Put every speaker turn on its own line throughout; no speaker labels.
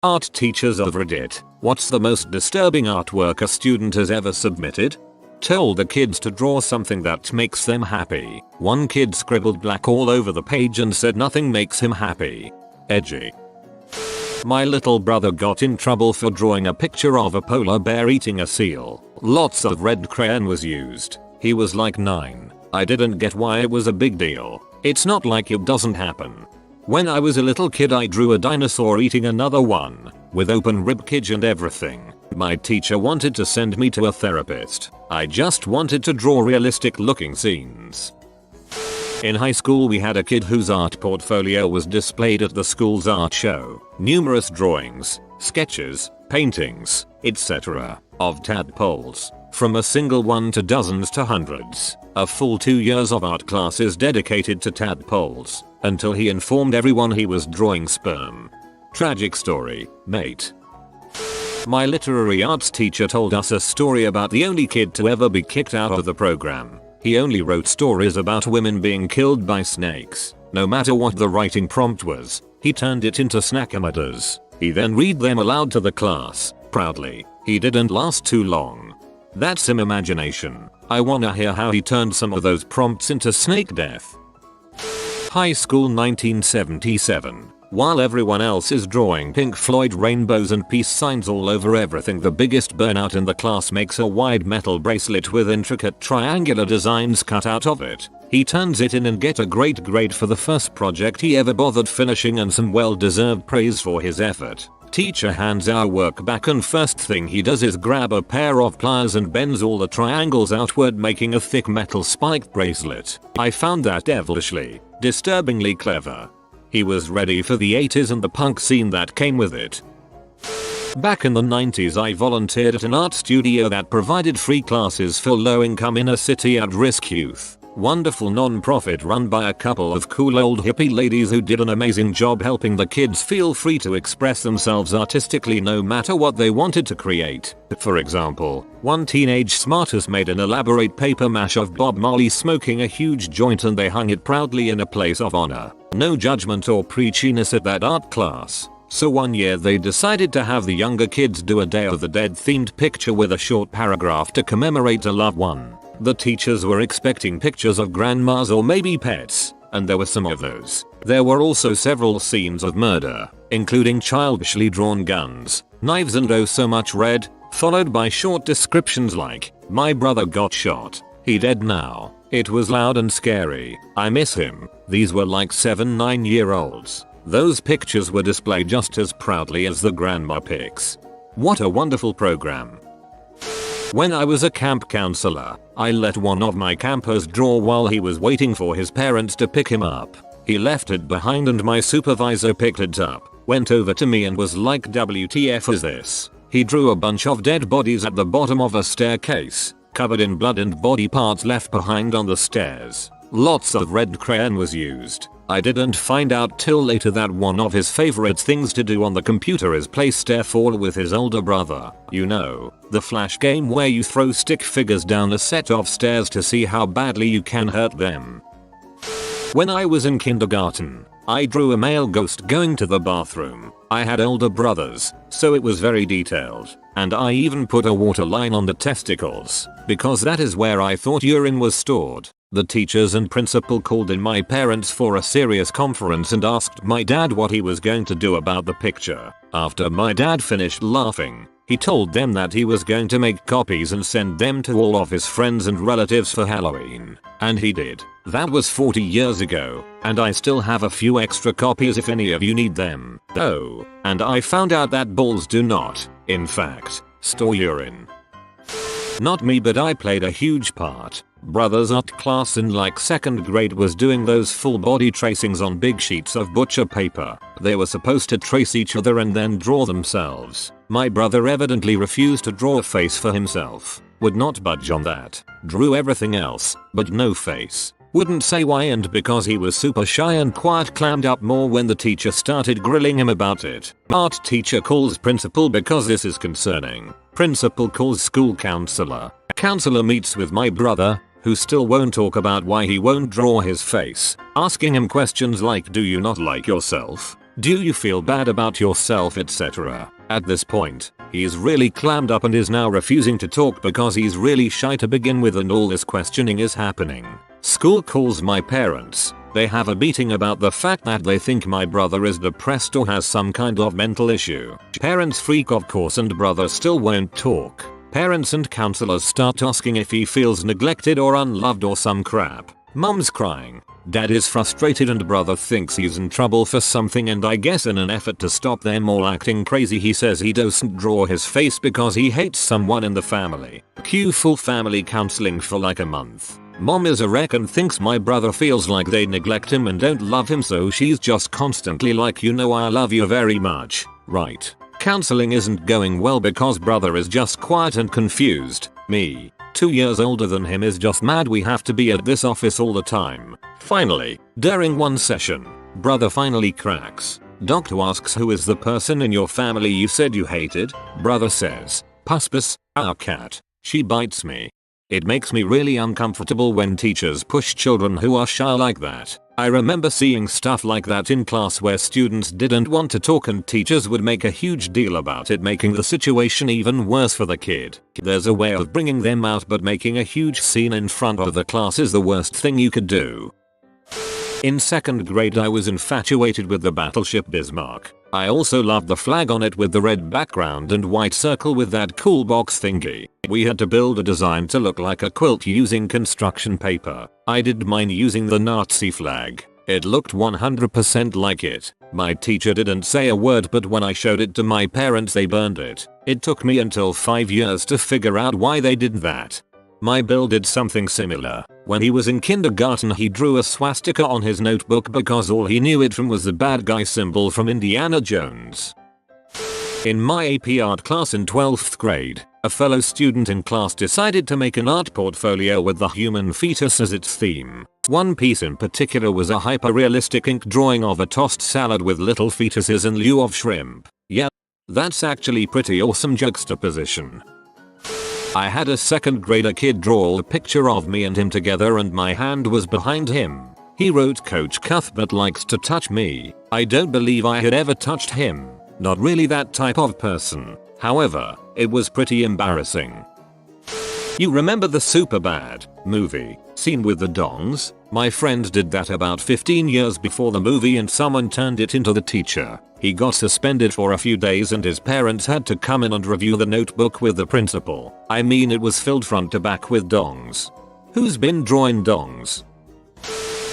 Art teachers of Reddit, what's the most disturbing artwork a student has ever submitted? Told the kids to draw something that makes them happy. One kid scribbled black all over the page and said nothing makes him happy. Edgy. My little brother got in trouble for drawing a picture of a polar bear eating a seal. Lots of red crayon was used. He was like 9. I didn't get why it was a big deal. It's not like it doesn't happen. When I was a little kid I drew a dinosaur eating another one, with open ribcage and everything. My teacher wanted to send me to a therapist. I just wanted to draw realistic looking scenes. In high school we had a kid whose art portfolio was displayed at the school's art show. Numerous drawings, sketches, paintings, etc. of tadpoles. From a single one to dozens to hundreds. A full 2 years of art classes dedicated to tadpoles, until he informed everyone he was drawing sperm. Tragic story, mate. My literary arts teacher told us a story about the only kid to ever be kicked out of the program. He only wrote stories about women being killed by snakes. No matter what the writing prompt was, he turned it into snackometers. He then read them aloud to the class, proudly. He didn't last too long. That's some imagination. I wanna hear how he turned some of those prompts into snake death. High school 1977. While everyone else is drawing Pink Floyd rainbows and peace signs all over everything, the biggest burnout in the class makes a wide metal bracelet with intricate triangular designs cut out of it. He turns it in and gets a great grade for the first project he ever bothered finishing and some well-deserved praise for his effort. Teacher hands our work back and first thing he does is grab a pair of pliers and bends all the triangles outward, making a thick metal spiked bracelet. I found that devilishly, disturbingly clever. He was ready for the 80s and the punk scene that came with it. Back in the 90s I volunteered at an art studio that provided free classes for low-income inner-city at-risk youth. Wonderful non-profit run by a couple of cool old hippie ladies who did an amazing job helping the kids feel free to express themselves artistically no matter what they wanted to create. For example, one teenage smartass made an elaborate paper mache of Bob Marley smoking a huge joint and they hung it proudly in a place of honor. No judgment or preachiness at that art class. So one year they decided to have the younger kids do a Day of the Dead themed picture with a short paragraph to commemorate a loved one. The teachers were expecting pictures of grandmas or maybe pets, and there were some of those. There were also several scenes of murder, including childishly drawn guns, knives and oh so much red, followed by short descriptions like, "My brother got shot. He dead now. It was loud and scary. I miss him." These were like 7-9-year-olds. Those pictures were displayed just as proudly as the grandma pics. What a wonderful program. When I was a camp counselor, I let one of my campers draw while he was waiting for his parents to pick him up. He left it behind and my supervisor picked it up, went over to me and was like, "WTF is this?" He drew a bunch of dead bodies at the bottom of a staircase, covered in blood and body parts left behind on the stairs. Lots of red crayon was used. I didn't find out till later that one of his favorite things to do on the computer is play Starfall with his older brother. You know, the flash game where you throw stick figures down a set of stairs to see how badly you can hurt them. When I was in kindergarten, I drew a male ghost going to the bathroom. I had older brothers, so it was very detailed, and I even put a water line on the testicles, because that is where I thought urine was stored. The teachers and principal called in my parents for a serious conference and asked my dad what he was going to do about the picture. After my dad finished laughing, he told them that he was going to make copies and send them to all of his friends and relatives for Halloween. And he did. That was 40 years ago, and I still have a few extra copies if any of you need them. Oh, and I found out that balls do not, in fact, store urine. Not me, but I played a huge part. Brother's art class in like 2nd grade was doing those full body tracings on big sheets of butcher paper. They were supposed to trace each other and then draw themselves. My brother evidently refused to draw a face for himself. Would not budge on that. Drew everything else, but no face. Wouldn't say why, and because he was super shy and quiet clammed up more when the teacher started grilling him about it. Art teacher calls principal because this is concerning. Principal calls school counselor. Counselor meets with my brother, who still won't talk about why he won't draw his face, asking him questions like, "Do you not like yourself? Do you feel bad about yourself, etc.? At this point, he's really clammed up and is now refusing to talk because he's really shy to begin with and all this questioning is happening. School calls my parents. They have a meeting about the fact that they think my brother is depressed or has some kind of mental issue. Parents freak of course and brother still won't talk. Parents and counselors start asking if he feels neglected or unloved or some crap. Mom's crying. Dad is frustrated and brother thinks he's in trouble for something, and I guess in an effort to stop them all acting crazy he says he doesn't draw his face because he hates someone in the family. Cue full family counseling for like a month. Mom is a wreck and thinks my brother feels like they neglect him and don't love him, so she's just constantly like, you know, I love you very much, right? Counseling isn't going well because brother is just quiet and confused. Me, 2 years older than him, is just mad we have to be at this office all the time. Finally, during one session, brother finally cracks. Doctor asks, who is the person in your family you said you hated? Brother says, Puspus, our cat. She bites me. It makes me really uncomfortable when teachers push children who are shy like that. I remember seeing stuff like that in class where students didn't want to talk and teachers would make a huge deal about it, making the situation even worse for the kid. There's a way of bringing them out, but making a huge scene in front of the class is the worst thing you could do. In 2nd grade I was infatuated with the battleship Bismarck. I also loved the flag on it with the red background and white circle with that cool box thingy. We had to build a design to look like a quilt using construction paper. I did mine using the Nazi flag. It looked 100% like it. My teacher didn't say a word, but when I showed it to my parents they burned it. It took me until 5 years to figure out why they did that. My Bill did something similar. When he was in kindergarten he drew a swastika on his notebook because all he knew it from was the bad guy symbol from Indiana Jones. In my AP art class in 12th grade, a fellow student in class decided to make an art portfolio with the human fetus as its theme. One piece in particular was a hyper-realistic ink drawing of a tossed salad with little fetuses in lieu of shrimp. Yeah, that's actually pretty awesome juxtaposition. I had a 2nd grader kid draw a picture of me and him together and my hand was behind him. He wrote, Coach Cuthbert likes to touch me. I don't believe I had ever touched him. Not really that type of person. However, it was pretty embarrassing. You remember the Superbad movie scene with the dongs? My friend did that about 15 years before the movie and someone turned it into the teacher. He got suspended for a few days and his parents had to come in and review the notebook with the principal. I mean, it was filled front to back with dongs. Who's been drawing dongs?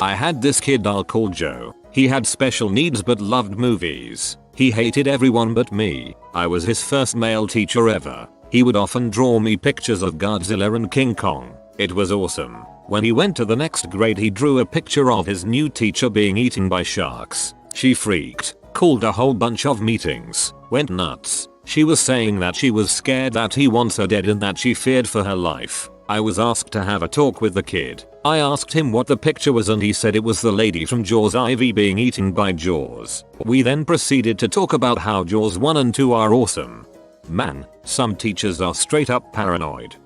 I had this kid I'll call Joe. He had special needs but loved movies. He hated everyone but me. I was his first male teacher ever. He would often draw me pictures of Godzilla and King Kong. It was awesome. When he went to the next grade he drew a picture of his new teacher being eaten by sharks. She freaked, called a whole bunch of meetings, went nuts. She was saying that she was scared that he wants her dead and that she feared for her life. I was asked to have a talk with the kid. I asked him what the picture was and he said it was the lady from Jaws, Ivy, being eaten by Jaws. We then proceeded to talk about how Jaws 1 and 2 are awesome. Man, some teachers are straight up paranoid.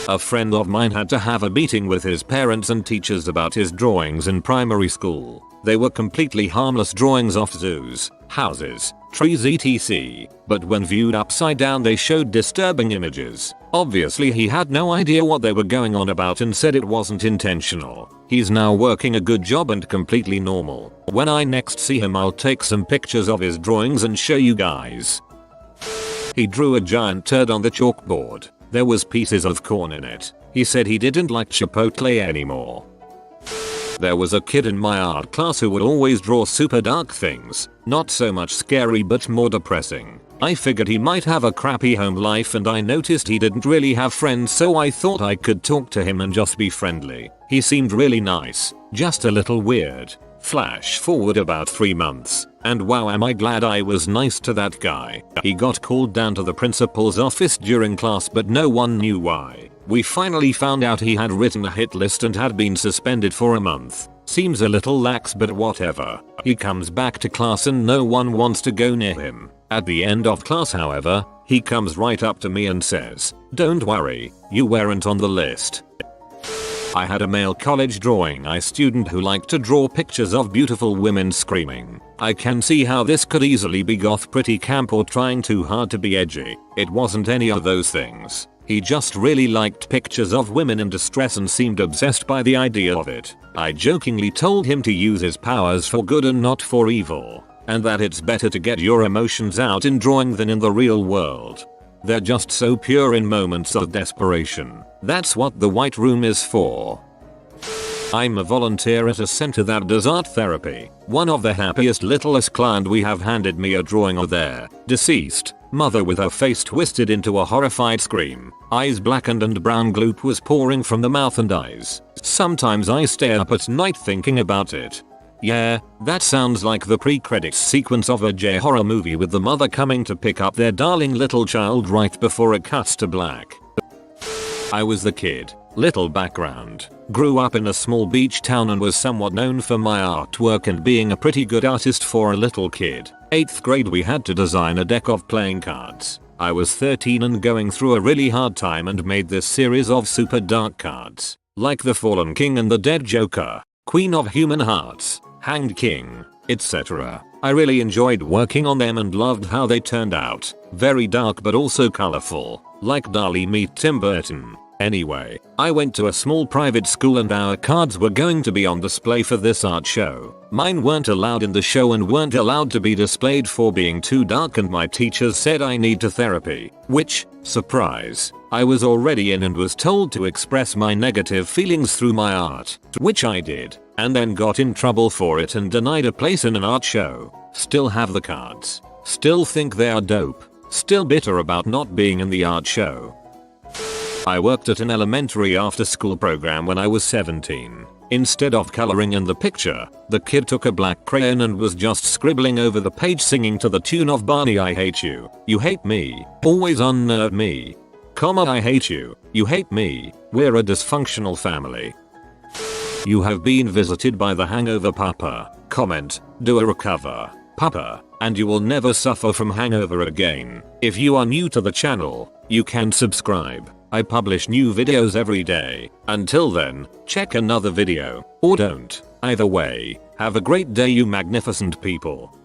A friend of mine had to have a meeting with his parents and teachers about his drawings in primary school. They were completely harmless drawings of zoos, houses, trees etc. But when viewed upside down they showed disturbing images. Obviously he had no idea what they were going on about and said it wasn't intentional. He's now working a good job and completely normal. When I next see him I'll take some pictures of his drawings and show you guys. He drew a giant turd on the chalkboard. There was pieces of corn in it. He said he didn't like Chipotle anymore. There was a kid in my art class who would always draw super dark things. Not so much scary but more depressing. I figured he might have a crappy home life and I noticed he didn't really have friends, so I thought I could talk to him and just be friendly. He seemed really nice, just a little weird. Flash forward about 3 months, and wow, am I glad I was nice to that guy. He got called down to the principal's office during class but no one knew why. We finally found out he had written a hit list and had been suspended for a month. Seems a little lax but whatever. He comes back to class and no one wants to go near him. At the end of class however, he comes right up to me and says, "Don't worry, you weren't on the list." I had a male college drawing eye student who liked to draw pictures of beautiful women screaming. I can see how this could easily be goth pretty camp or trying too hard to be edgy. It wasn't any of those things. He just really liked pictures of women in distress and seemed obsessed by the idea of it. I jokingly told him to use his powers for good and not for evil, and that it's better to get your emotions out in drawing than in the real world. They're just so pure in moments of desperation. That's what the White Room is for. I'm a volunteer at a center that does art therapy. One of the happiest littlest client we have handed me a drawing of their deceased mother with her face twisted into a horrified scream. Eyes blackened and brown gloop was pouring from the mouth and eyes. Sometimes I stay up at night thinking about it. Yeah, that sounds like the pre-credits sequence of a J-horror movie with the mother coming to pick up their darling little child right before it cuts to black. I was the kid. Little background. Grew up in a small beach town and was somewhat known for my artwork and being a pretty good artist for a little kid. 8th grade we had to design a deck of playing cards. I was 13 and going through a really hard time and made this series of super dark cards. Like the Fallen King and the Dead Joker, Queen of Human Hearts, Hanged King, etc. I really enjoyed working on them and loved how they turned out. Very dark but also colorful, like Dali meet Tim Burton. Anyway, I went to a small private school and our cards were going to be on display for this art show. Mine weren't allowed in the show and weren't allowed to be displayed for being too dark, and my teachers said I need to therapy, which, surprise, I was already in and was told to express my negative feelings through my art, which I did, and then got in trouble for it and denied a place in an art show. Still have the cards. Still think they are dope. Still bitter about not being in the art show. I worked at an elementary after-school program when I was 17. Instead of coloring in the picture, the kid took a black crayon and was just scribbling over the page singing to the tune of Barney I hate you, you hate me, always unnerve me. Comma I hate you, you hate me, we're a dysfunctional family. You have been visited by the hangover papa. Comment, do a recover, papa, and you will never suffer from hangover again. If you are new to the channel, you can subscribe. I publish new videos every day. Until then, check another video, or don't. Either way, have a great day you magnificent people.